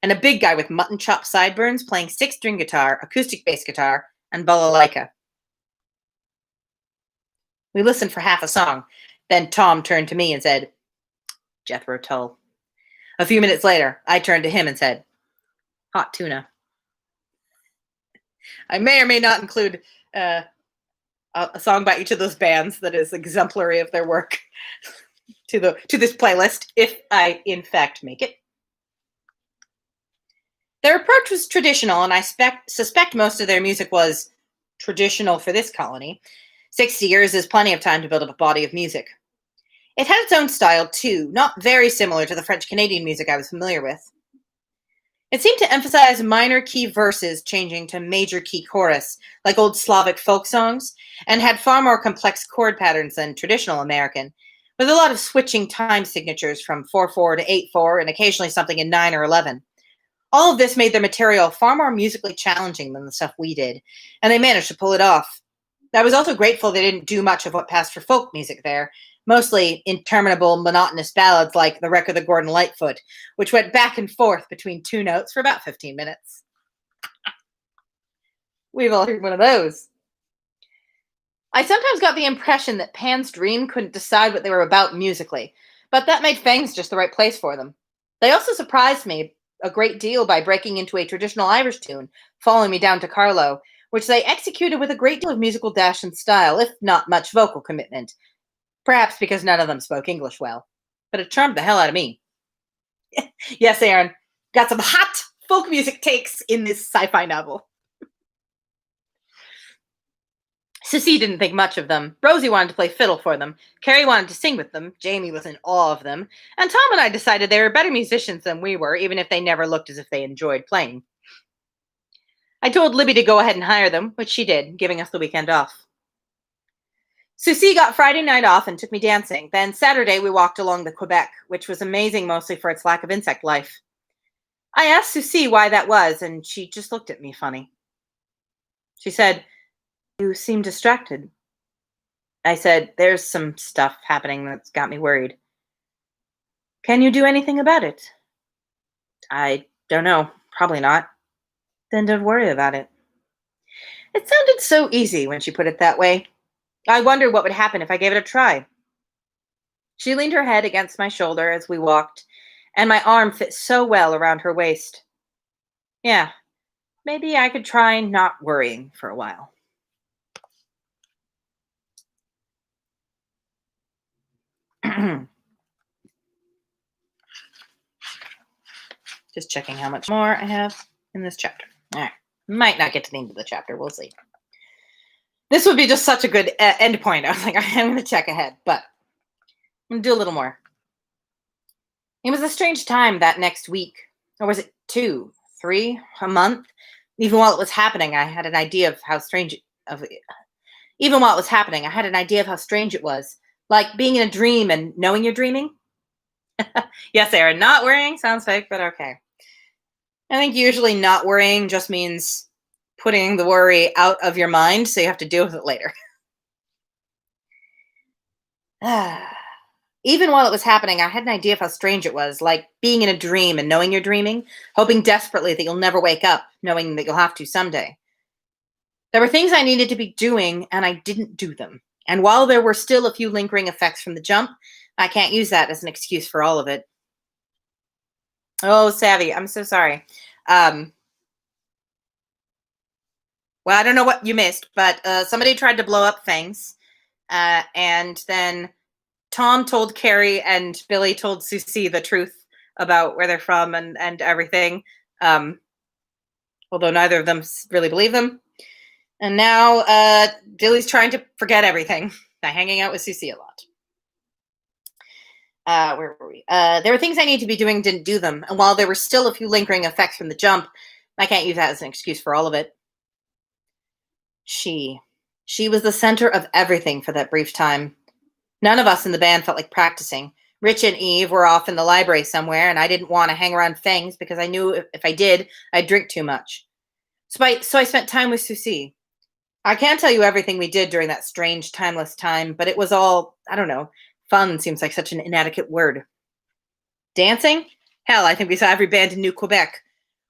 and a big guy with mutton chop sideburns playing 6-string guitar, acoustic bass guitar, and balalaika. We listened for half a song. Then Tom turned to me and said, Jethro Tull. A few minutes later, I turned to him and said, hot tuna. I may or may not include a song by each of those bands that is exemplary of their work to this playlist, if I, in fact, make it. Their approach was traditional, and I suspect most of their music was traditional for this colony. 60 years is plenty of time to build up a body of music. It had its own style, too, not very similar to the French-Canadian music I was familiar with. It seemed to emphasize minor key verses changing to major key chorus, like old Slavic folk songs, and had far more complex chord patterns than traditional American, with a lot of switching time signatures from 4/4 to 8/4 and occasionally something in 9 or 11. All of this made their material far more musically challenging than the stuff we did, and they managed to pull it off. I was also grateful they didn't do much of what passed for folk music there, mostly interminable, monotonous ballads like The Wreck of the Gordon Lightfoot, which went back and forth between two notes for about 15 minutes. We've all heard one of those. I sometimes got the impression that Pan's Dream couldn't decide what they were about musically, but that made Feng's just the right place for them. They also surprised me a great deal by breaking into a traditional Irish tune, Following Me Down to Carlow, which they executed with a great deal of musical dash and style, if not much vocal commitment. Perhaps because none of them spoke English well. But it charmed the hell out of me. Yes, Aaron, got some hot folk music takes in this sci-fi novel. Sissy didn't think much of them. Rosie wanted to play fiddle for them. Carrie wanted to sing with them. Jamie was in awe of them. And Tom and I decided they were better musicians than we were, even if they never looked as if they enjoyed playing. I told Libby to go ahead and hire them, which she did, giving us the weekend off. Susie got Friday night off and took me dancing. Then Saturday we walked along the Quebec, which was amazing mostly for its lack of insect life. I asked Susie why that was, and she just looked at me funny. She said, You seem distracted. I said, There's some stuff happening that's got me worried. Can you do anything about it? I don't know. Probably not. Then don't worry about it. It sounded so easy when she put it that way. I wondered what would happen if I gave it a try. She leaned her head against my shoulder as we walked, and my arm fit so well around her waist. Yeah, maybe I could try not worrying for a while. Just checking how much more I have in this chapter. All right. Might not get to the end of the chapter. We'll see. This would be just such a good end point. I was like, I'm going to check ahead, but I'm going to do a little more. It was a strange time that next week. Or was it 2, 3, a month? Even while it was happening, I had an idea of how strange even while it was happening, I had an idea of how strange it was. Like being in a dream and knowing you're dreaming. Yes, Aaron, not worrying sounds fake, but okay. I think usually not worrying just means putting the worry out of your mind so you have to deal with it later. Even while it was happening, I had an idea of how strange it was, like being in a dream and knowing you're dreaming, hoping desperately that you'll never wake up, knowing that you'll have to someday. There were things I needed to be doing, and I didn't do them. And while there were still a few lingering effects from the jump, I can't use that as an excuse for all of it. Oh, Savvy, I'm so sorry. Well, I don't know what you missed, but somebody tried to blow up Fangs, and then Tom told Carrie and Billy told Susie the truth about where they're from and everything, although neither of them really believe them. And now Billy's trying to forget everything by hanging out with Susie a lot. Where were we? There were things I needed to be doing, didn't do them. And while there were still a few lingering effects from the jump, I can't use that as an excuse for all of it. She was the center of everything for that brief time. None of us in the band felt like practicing. Rich and Eve were off in the library somewhere, and I didn't want to hang around Fangs because I knew if I did, I'd drink too much. So I spent time with Susie. I can't tell you everything we did during that strange, timeless time, but it was all, I don't know, fun seems like such an inadequate word. Dancing? Hell, I think we saw every band in New Quebec.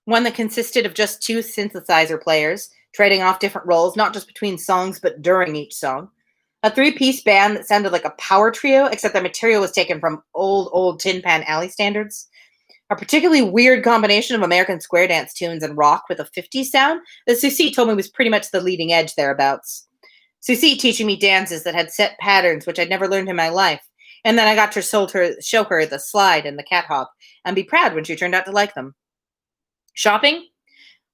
One that consisted of just 2 synthesizer players, trading off different roles, not just between songs, but during each song. A 3-piece band that sounded like a power trio, except the material was taken from old Tin Pan Alley standards. A particularly weird combination of American square dance tunes and rock with a 50s sound that Susie told me was pretty much the leading edge thereabouts. Susie teaching me dances that had set patterns which I'd never learned in my life, and then I got to show her the slide and the cat hop, and be proud when she turned out to like them. Shopping?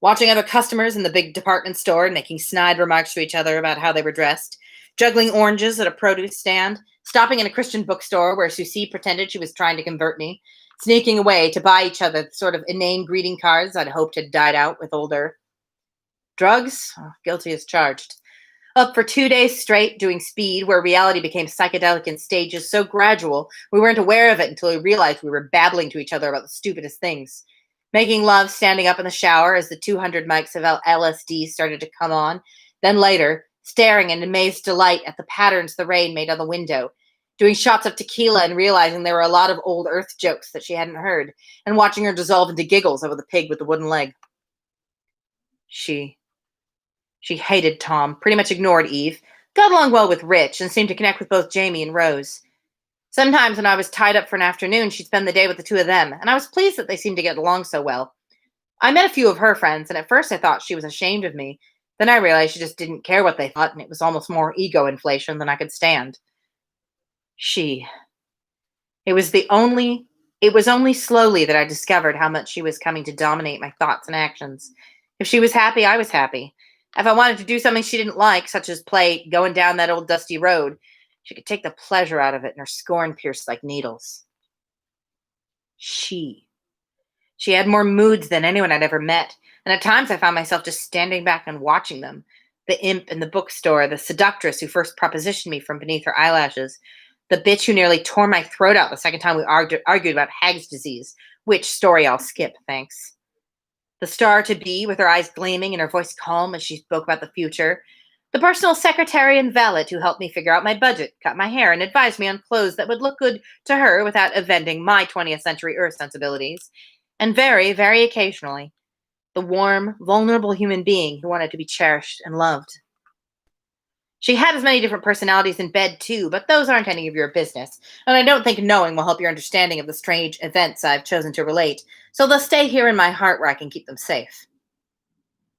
Watching other customers in the big department store making snide remarks to each other about how they were dressed. Juggling oranges at a produce stand, stopping in a Christian bookstore where Susie pretended she was trying to convert me, sneaking away to buy each other the sort of inane greeting cards I'd hoped had died out with older. Drugs? Oh, guilty as charged. Up for 2 days straight doing speed where reality became psychedelic in stages so gradual we weren't aware of it until we realized we were babbling to each other about the stupidest things. Making love standing up in the shower as the 200 mics of LSD started to come on, then later staring in amazed delight at the patterns the rain made on the window, doing shots of tequila and realizing there were a lot of old Earth jokes that she hadn't heard, and watching her dissolve into giggles over the pig with the wooden leg. She hated Tom, pretty much ignored Eve, got along well with Rich, and seemed to connect with both Jamie and Rose. Sometimes when I was tied up for an afternoon, she'd spend the day with the 2 of them, and I was pleased that they seemed to get along so well. I met a few of her friends, and at first I thought she was ashamed of me. Then I realized she just didn't care what they thought, and it was almost more ego inflation than I could stand. It was only slowly that I discovered how much she was coming to dominate my thoughts and actions. If she was happy, I was happy. If I wanted to do something she didn't like, such as play Going Down That Old Dusty Road, she could take the pleasure out of it, and her scorn pierced like needles. She had more moods than anyone I'd ever met, and at times I found myself just standing back and watching them. The imp in the bookstore, the seductress who first propositioned me from beneath her eyelashes, the bitch who nearly tore my throat out the second time we argued about Hag's disease, which story I'll skip, thanks. The star-to-be with her eyes gleaming and her voice calm as she spoke about the future. The personal secretary and valet who helped me figure out my budget, cut my hair, and advised me on clothes that would look good to her without offending my 20th century Earth sensibilities. And very, very occasionally, the warm, vulnerable human being who wanted to be cherished and loved. She had as many different personalities in bed, too, but those aren't any of your business, and I don't think knowing will help your understanding of the strange events I've chosen to relate, so they'll stay here in my heart where I can keep them safe.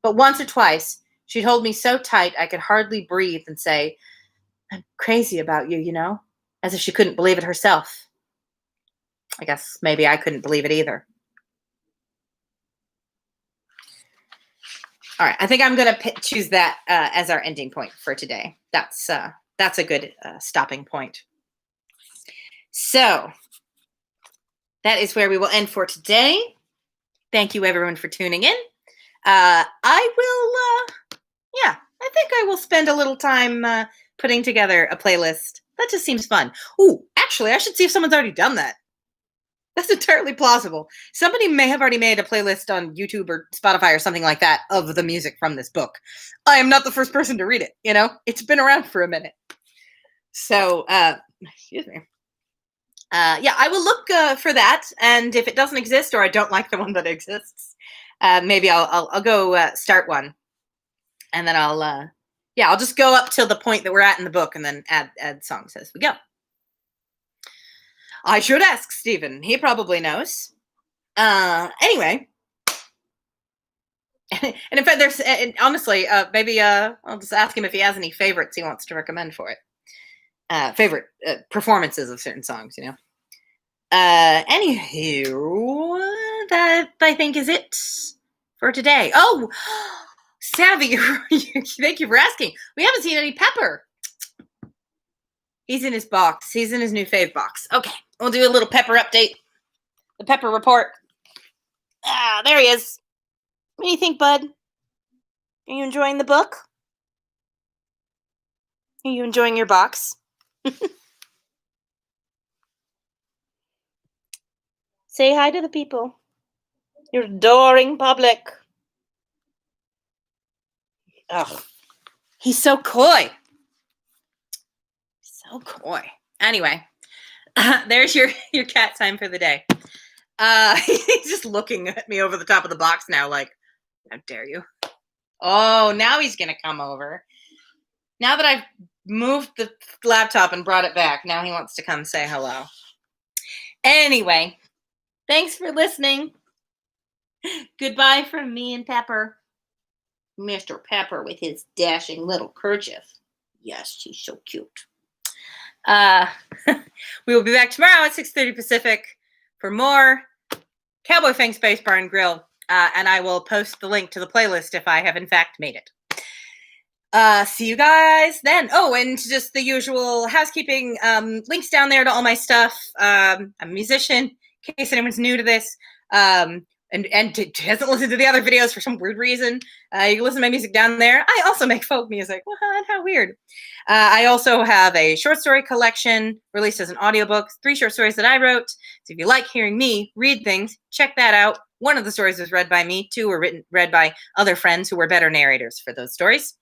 But once or twice, she'd hold me so tight I could hardly breathe and say, "I'm crazy about you, you know," as if she couldn't believe it herself. I guess maybe I couldn't believe it either. All right, I think I'm going to choose that as our ending point for today. That's a good stopping point. So that is where we will end for today. Thank you, everyone, for tuning in. I think I will spend a little time putting together a playlist. That just seems fun. Ooh, actually, I should see if someone's already done that. That's entirely plausible. Somebody may have already made a playlist on YouTube or Spotify or something like that of the music from this book. I am not the first person to read it, you know? It's been around for a minute. So, excuse me. I will look for that, and if it doesn't exist or I don't like the one that exists, maybe I'll go start one, and then I'll just go up till the point that we're at in the book, and then add songs as we go. I should ask Steven. He probably knows. Anyway. And in fact, there's, honestly, maybe I'll just ask him if he has any favorites he wants to recommend for it. Favorite performances of certain songs, you know. Anywho, that I think is it for today. Oh, Savvy, thank you for asking. We haven't seen any Pepper. He's in his box. He's in his new fave box. Okay, we'll do a little Pepper update. The Pepper report. Ah, there he is. What do you think, bud? Are you enjoying the book? Are you enjoying your box? Say hi to the people. Your adoring public. Oh, he's so coy. So coy. Anyway, there's your cat time for the day. He's just looking at me over the top of the box now like, how dare you? Oh, now he's going to come over. Now that I've moved the laptop and brought it back, now he wants to come say hello. Anyway, thanks for listening. Goodbye from me and Pepper. Mr. Pepper with his dashing little kerchief. Yes, she's so cute. We will be back tomorrow at 6:30 Pacific for more Cowboy Feng Space Bar and Grill. And I will post the link to the playlist if I have in fact made it. See you guys then. Oh, and just the usual housekeeping, links down there to all my stuff. I'm a musician, in case anyone's new to this. And hasn't listened to the other videos for some weird reason. You can listen to my music down there. I also make folk music. What? How weird. I also have a short story collection released as an audiobook, 3 short stories that I wrote. So if you like hearing me read things, check that out. One of the stories was read by me. 2 were read by other friends who were better narrators for those stories.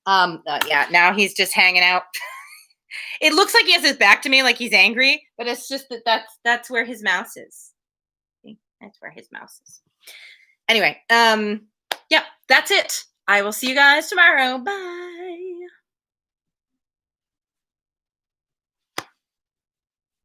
Now he's just hanging out. It looks like he has his back to me, like he's angry, but it's just that's where his mouse is. That's where his mouse is. Anyway, that's it. I will see you guys tomorrow. Bye.